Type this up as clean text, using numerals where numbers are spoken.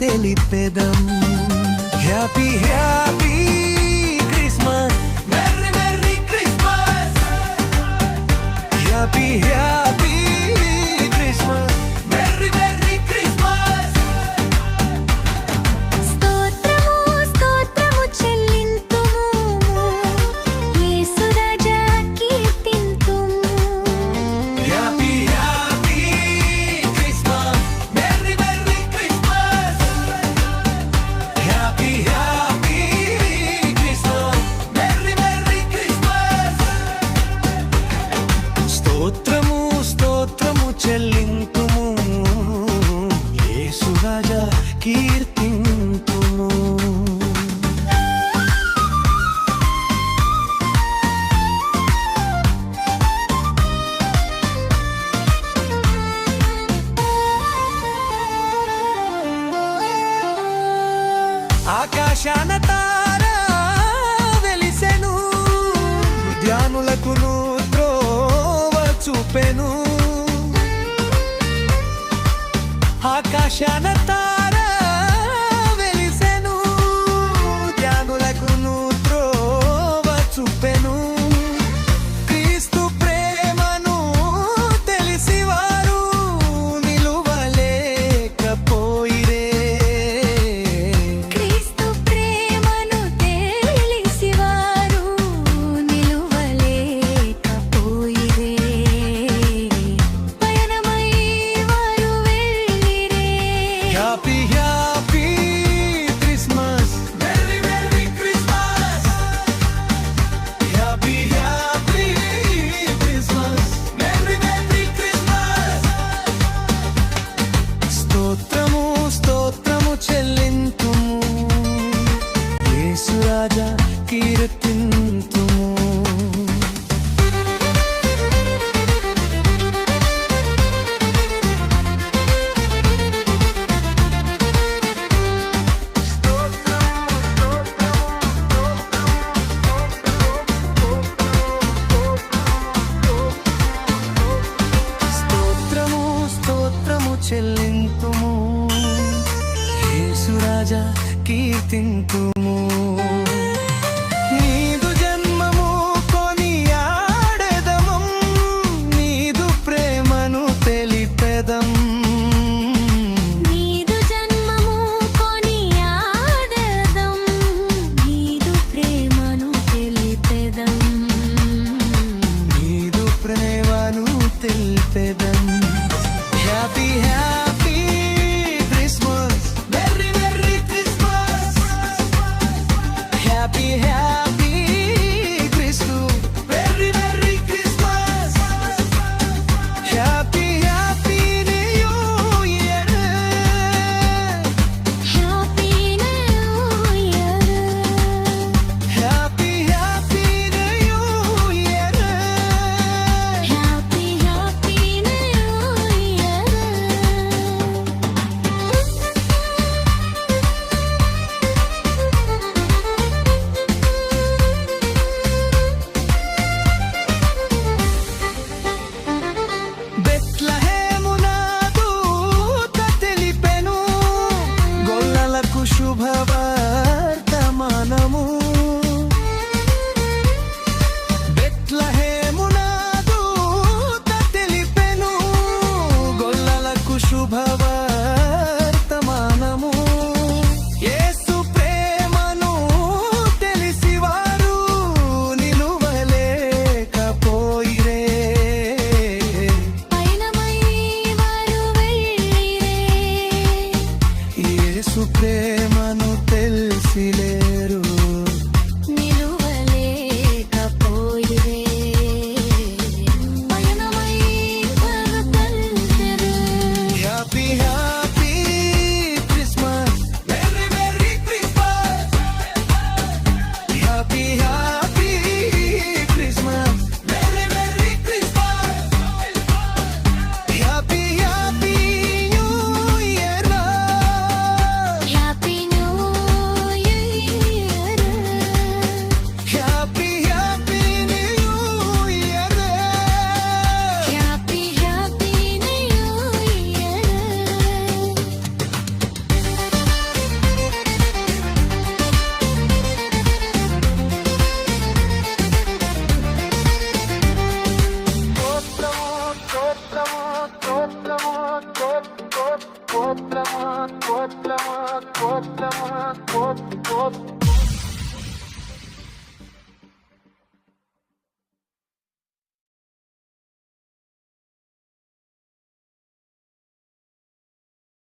తెలిపెదం. Happy happy Christmas, merry merry Christmas. Happy happy Christmas, merry merry Christmas. స్తోత్రము స్తోత్రము చెల్లింతుము, యేసు రాజా కీర్తింతుము. Happy happy Christmas, merry merry Christmas. Happy happy Christmas, merry merry Christmas. స్తోత్రము స్తోత్రము చెల్లింతుము, యేసు రాజా కీర్తింతుము. ఆకాశాన తారా వెలిసెను, ధ్యానులకును త్రోవ చూపెను. ఆకాశాన తారా వెలిసెను, ధ్యానులకును త్రోవ చూపెను. క్రీస్తు ప్రేమను తెలిసివారు నిలువలేకపోయిరే. క్రీస్తు ప్రేమను తెలిసివారు నిలువలేకపోయిరే. పయనమై వారు వెళ్ళిరే. Happy happy Christmas, merry merry Christmas. Happy happy Christmas, merry merry Christmas. స్తోత్రము స్తోత్రము చెల్లింతుము, యేసు రాజా కీర్తింతుము. స్తోత్రము స్తోత్రము చెల్లింతుము, యేసు రాజా కీర్తింతుము. నీదు జన్మము కొనియాడెదమం, నీదు ప్రేమను తెలిపెదం. నీదు జన్మము కొనియాడెదం, నీదు ప్రేమను తెలిపెదం. నీదు ప్రేమను తెలిపెదం. Happy happy Christmas, merry merry Christmas. Happy happy Christ, merry merry Christmas. Happy happy new year. Happy new year. Happy happy new year. Happy happy new year. బెత్లెహేమున దూత తెలిపెను, గొల్లలకు శుభవర్తమానము. బెత్లెహేమున దూత తెలిపెను, గొల్లలకు శుభవర్తమానము. యేసు ప్రేమను తెలిసివారు నిలువలేకపోయిరే. పయనమై వారు వెళ్ళిరే. యేసు ప్రేమను తెలిసిలేరు. నిలువలేకపోయిరే. పయనమై వారు వెళ్ళిరే. Happy happy Christmas, merry merry Christmas. Happy happy Christmas, merry merry Christmas. Happy happy new year. Happy new year. కోసమా కోసమా